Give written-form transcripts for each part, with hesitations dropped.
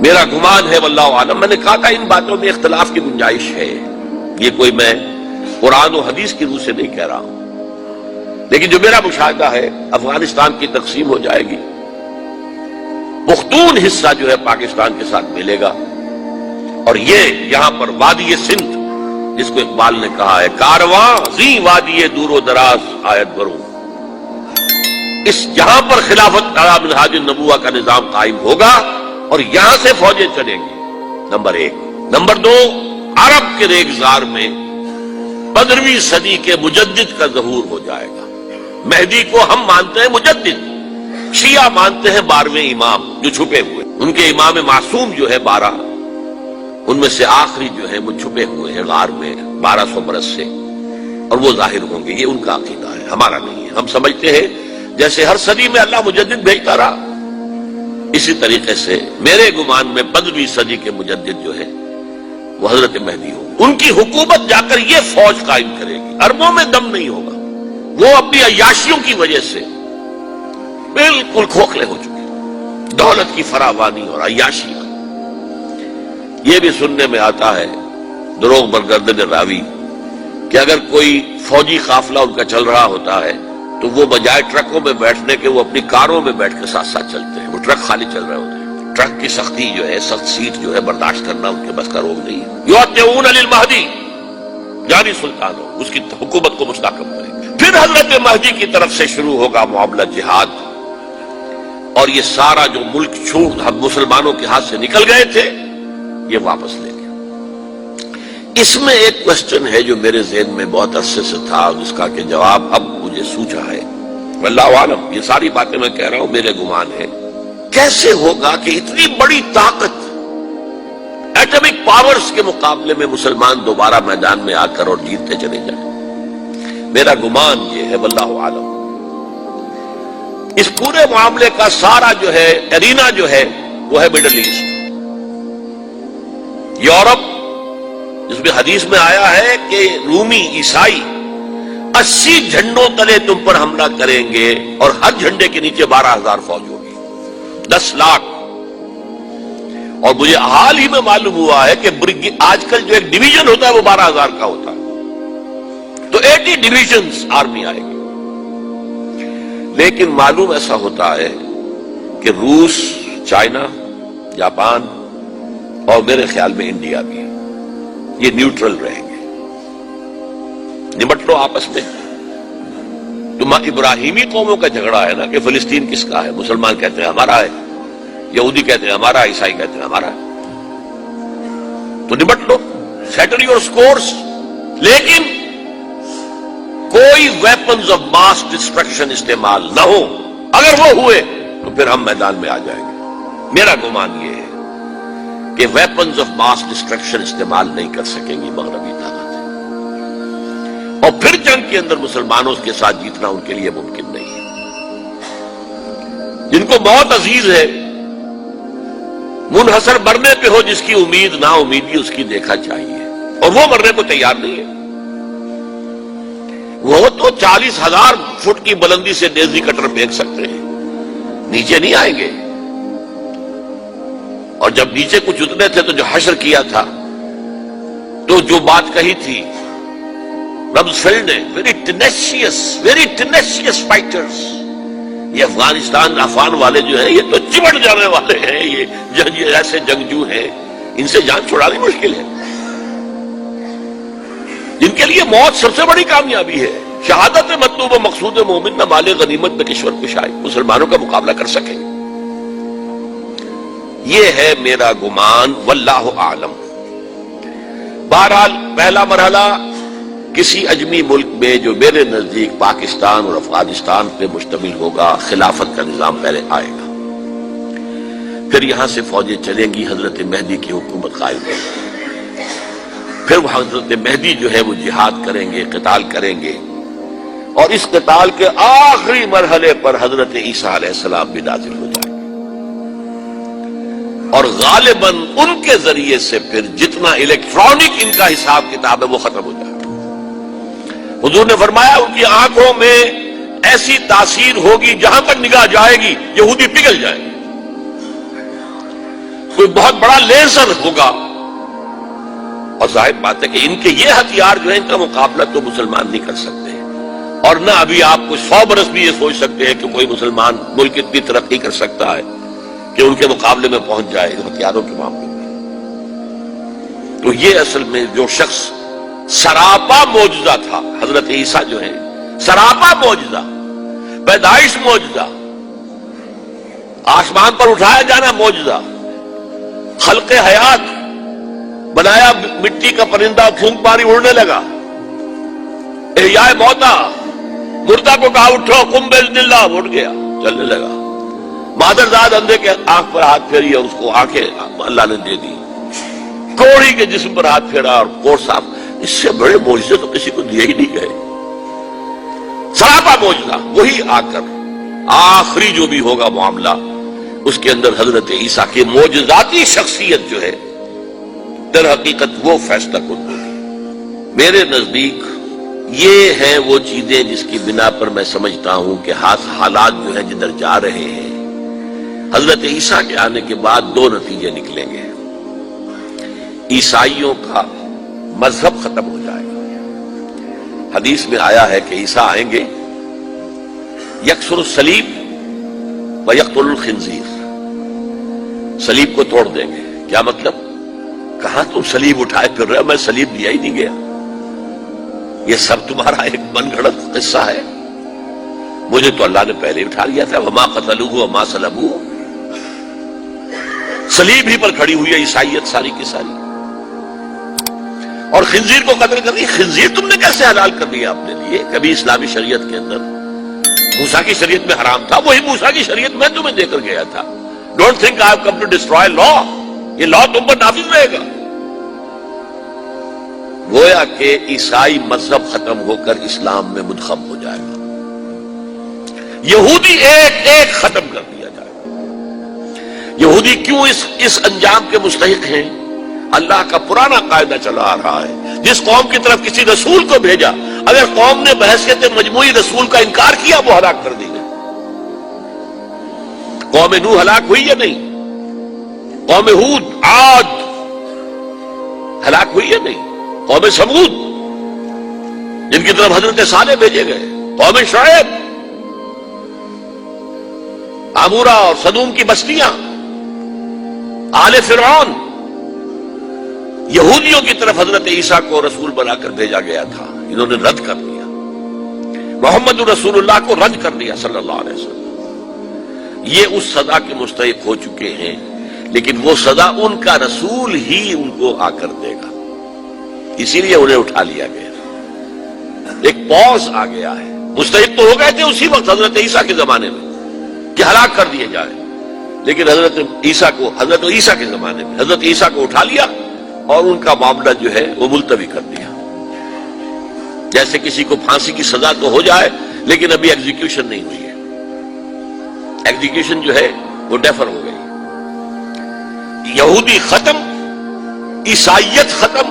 میرا گمان ہے واللہ عالم، میں نے کہا تھا ان باتوں میں اختلاف کی گنجائش ہے، یہ کوئی میں قرآن و حدیث کی روح سے نہیں کہہ رہا ہوں، لیکن جو میرا مشاہدہ ہے افغانستان کی تقسیم ہو جائے گی، پختون حصہ جو ہے پاکستان کے ساتھ ملے گا، اور یہ یہاں پر وادی سندھ جس کو اقبال نے کہا ہے کارواں زی وادی دور و دراز آیت بروں، اس جہاں پر خلافت علی منہاج النبوہ کا نظام قائم ہوگا اور یہاں سے فوجیں چلیں گی، نمبر ایک۔ نمبر دو، عرب کے ریگزار میں 15ویں صدی کے مجدد کا ظہور ہو جائے گا۔ مہدی کو ہم مانتے ہیں مجدد، شیعہ مانتے ہیں 12ویں امام جو چھپے ہوئے، ان کے امام معصوم جو ہے 12، ان میں سے آخری جو ہے وہ چھپے ہوئے ہیں غار میں 1200 برس سے، اور وہ ظاہر ہوں گے، یہ ان کا عقیدہ ہے، ہمارا نہیں ہے۔ ہم سمجھتے ہیں جیسے ہر صدی میں اللہ مجدد بھیجتا رہا، اسی طریقے سے میرے گمان میں 15ویں صدی کے مجدد جو ہے وہ حضرت مہدی ہو، ان کی حکومت جا کر یہ فوج قائم کرے گی، عربوں میں دم نہیں ہوگا، وہ اپنی عیاشیوں کی وجہ سے بالکل کھوکھلے ہو چکے، دولت کی فراوانی اور عیاشی۔ یہ بھی سننے میں آتا ہے دروغ برگردن راوی کہ اگر کوئی فوجی قافلہ ان کا چل رہا ہوتا ہے تو وہ بجائے ٹرکوں میں بیٹھنے کے وہ اپنی کاروں میں بیٹھ کے ساتھ ساتھ چلتے ہیں، وہ ٹرک خالی چل رہے ہوتے ہیں، ٹرک کی سختی جو ہے، سخت سیٹ جو ہے برداشت کرنا ان کے بس کا روگ نہیں ہے۔ یوتیون للمہدی، جانی سلطان ہو، اس کی حکومت کو مستحکم کرے۔ پھر حضرت مہدی کی طرف سے شروع ہوگا معاملہ جہاد، اور یہ سارا جو ملک چھوٹ ہم مسلمانوں کے ہاتھ سے نکل گئے تھے یہ واپس لے گیا۔ اس میں ایک کوشچن ہے جو میرے ذہن میں بہت عرصے سے تھا، جس کا کہ جواب اب مجھے سوچا ہے، واللہ عالم، یہ ساری باتیں میں کہہ رہا ہوں میرے گمان ہے، کیسے ہوگا کہ اتنی بڑی طاقت ایٹمک پاورز کے مقابلے میں مسلمان دوبارہ میدان میں آ کر اور جیتتے چلے جائیں؟ میرا گمان یہ ہے واللہ عالم، اس پورے معاملے کا سارا جو ہے ارینا جو ہے وہ ہے مڈل ایسٹ، یورپ، جس میں حدیث میں آیا ہے کہ رومی عیسائی 80 جھنڈوں تلے تم پر حملہ کریں گے اور ہر جھنڈے کے نیچے 12,000 فوج ہوگی، 10 لاکھ۔ اور مجھے حال ہی میں معلوم ہوا ہے کہ آج کل جو ایک ڈویژن ہوتا ہے وہ 12,000 کا ہوتا ہے، تو 80 ڈویژنز آرمی آئے گی۔ لیکن معلوم ایسا ہوتا ہے کہ روس، چائنا، جاپان اور میرے خیال میں انڈیا بھی یہ نیوٹرل رہیں گے، نمٹ لو آپس میں۔ تم ابراہیمی قوموں کا جھگڑا ہے نا کہ فلسطین کس کا ہے، مسلمان کہتے ہیں ہمارا ہے، یہودی کہتے ہیں ہمارا، عیسائی کہتے ہیں ہمارا ہے، تو نمٹ لو، سیٹل یور سکورز۔ لیکن کوئی ویپنز آف ماس ڈسٹرکشن استعمال نہ ہو، اگر وہ ہوئے تو پھر ہم میدان میں آ جائیں گے۔ میرا گمان یہ ہے کہ ویپنز آف ماس ڈسٹرکشن استعمال نہیں کر سکیں گی مغربی طاقت، اور پھر جنگ کے اندر مسلمانوں کے ساتھ جیتنا ان کے لیے ممکن نہیں ہے۔ جن کو موت عزیز ہے، منحصر مرنے پہ ہو جس کی امید، نا امیدی اس کی دیکھا چاہیے، اور وہ مرنے کو تیار نہیں ہے۔ وہ تو 40,000 فٹ کی بلندی سے نیزی کٹر پھینک سکتے ہیں، نیچے نہیں آئیں گے۔ اور جب نیچے کچھ اتنے تھے تو جو حشر کیا تھا، تو جو بات کہی تھی رمزفیلڈ نے، ویری ٹینیشیس فائٹرز، یہ افغانستان افغان والے جو ہیں یہ تو چمٹ جانے والے ہیں، یہ ایسے جنگجو ہیں، ان سے جان چھڑانی مشکل ہے، جن کے لیے موت سب سے بڑی کامیابی ہے۔ شہادت مطلوب و مقصود مومن نہ مال غنیمت میں کشور کشائی، مسلمانوں کا مقابلہ کر سکیں، یہ ہے میرا گمان، واللہ اعلم۔ بہرحال پہلا مرحلہ کسی اجمی ملک میں جو میرے نزدیک پاکستان اور افغانستان پہ مشتمل ہوگا، خلافت کا نظام پہلے آئے گا، پھر یہاں سے فوجیں چلیں گی، حضرت مہدی کی حکومت قائم ہوگی، پھر وہ حضرت مہدی جو ہے وہ جہاد کریں گے، قتال کریں گے، اور اس قتال کے آخری مرحلے پر حضرت عیسیٰ علیہ السلام بھی نازل ہو جائیں گے، اور غالباً ان کے ذریعے سے پھر جتنا الیکٹرانک ان کا حساب کتاب ہے وہ ختم ہو جائے گا۔ حضور نے فرمایا ان کی آنکھوں میں ایسی تاثیر ہوگی جہاں تک نگاہ جائے گی یہودی پگھل جائے گے۔ کوئی بہت بڑا لیزر ہوگا، اور ظاہر بات ہے کہ ان کے یہ ہتھیار جو ہیں ان کا مقابلہ تو مسلمان نہیں کر سکتے، اور نہ ابھی آپ کو 100 برس بھی یہ سوچ سکتے ہیں کہ کوئی مسلمان ملک اتنی ترقی کر سکتا ہے کہ ان کے مقابلے میں پہنچ جائے ہتھیاروں کے معاملے میں۔ تو یہ اصل میں جو شخص سراپا معجزہ تھا، حضرت عیسیٰ جو ہے سراپا معجزہ، پیدائش معجزہ، آسمان پر اٹھایا جانا معجزہ، خلق حیات، بنایا مٹی کا پرندہ پھونک ماری اڑنے لگا، احیاء موتا، مردہ کو کہا اٹھو قم باذن اللہ، اٹھ گیا چلنے لگا، مادرزاد اندھے کے آنکھ پر ہاتھ پھیری اور اس کو آنکھیں اللہ نے دے دی، کوڑی کے جسم پر ہاتھ پھیرا اور کوڑ صاف۔ اس سے بڑے معجزے تو کسی کو دیے ہی نہیں گئے، سراپا معجزہ۔ وہی آ کر آخری جو بھی ہوگا معاملہ، اس کے اندر حضرت عیسیٰ کی معجزاتی شخصیت جو ہے در حقیقت وہ فیصلہ کن ہوگی۔ میرے نزدیک یہ ہیں وہ چیزیں جس کی بنا پر میں سمجھتا ہوں کہ حالات جو ہیں جدھر جا رہے ہیں، حضرت عیسیٰ کے آنے کے بعد دو نتیجے نکلیں گے۔ عیسائیوں کا مذہب ختم ہو جائے گا۔ حدیث میں آیا ہے کہ عیسیٰ آئیں گے، یکسر الصلیب و یقتل الخنزیر، صلیب کو توڑ دیں گے۔ کیا مطلب؟ کہاں تم صلیب اٹھائے پھر رہے ہو؟ میں صلیب دیا ہی نہیں گیا، یہ سب تمہارا ایک من گھڑت قصہ ہے، مجھے تو اللہ نے پہلے اٹھا لیا تھا۔ وما قتلوہ وما صلبوہ، صلیب ہی پر کھڑی ہوئی ہے عیسائیت ساری کی ساری، اور خنزیر کو قتل کر دی۔ خنزیر تم نے کیسے حلال کر لیا اپنے لیے؟ کبھی اسلامی شریعت کے اندر موسیٰ کی شریعت میں حرام تھا، وہی موسیٰ کی شریعت میں تمہیں دے کر گیا تھا۔ Don't think I have come to destroy law, یہ لا تم پر نافذ رہے گا۔ گویا کہ عیسائی مذہب ختم ہو کر اسلام میں منتخب ہو جائے گا، یہودی ایک ایک ختم کر دیا جائے گا۔ یہودی کیوں اس انجام کے مستحق ہیں؟ اللہ کا پرانا قاعدہ چلا آ رہا ہے، جس قوم کی طرف کسی رسول کو بھیجا، اگر قوم نے بحیثیت مجموعی رسول کا انکار کیا وہ ہلاک کر دی گئی۔ قوم نوح ہلاک ہوئی یا نہیں؟ قوم ہود، عاد ہلاک ہوئی یا نہیں؟ قوم سمود جن کی طرف حضرت صالح بھیجے گئے، قوم شعیب، عمورہ اور صدوم کی بستیاں، آل فرعون، یہودیوں کی طرف حضرت عیسیٰ کو رسول بنا کر بھیجا گیا تھا، انہوں نے رد کر دیا، محمد رسول اللہ کو رد کر دیا صلی اللہ علیہ وسلم۔ یہ اس سزا کے مستحق ہو چکے ہیں، لیکن وہ سزا ان کا رسول ہی ان کو آ کر دے گا، اسی لیے انہیں اٹھا لیا گیا۔ ایک پوز آ گیا ہے، مستحق تو ہو گئے تھے اسی وقت حضرت عیسیٰ کے زمانے میں کہ ہلاک کر دیے جائے، لیکن حضرت عیسیٰ کے زمانے میں حضرت عیسیٰ کو اٹھا لیا اور ان کا معاملہ جو ہے وہ ملتوی کر دیا۔ جیسے کسی کو پھانسی کی سزا تو ہو جائے لیکن ابھی ایگزیکیوشن نہیں ہوئی ہے، ایگزیکیوشن جو ہے وہ ڈیفر ہو گئی۔ یہودی ختم، عیسائیت ختم،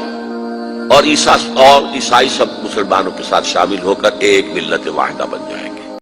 اور عیسائی سب مسلمانوں کے ساتھ شامل ہو کر ایک ملت واحدہ بن جائے گی۔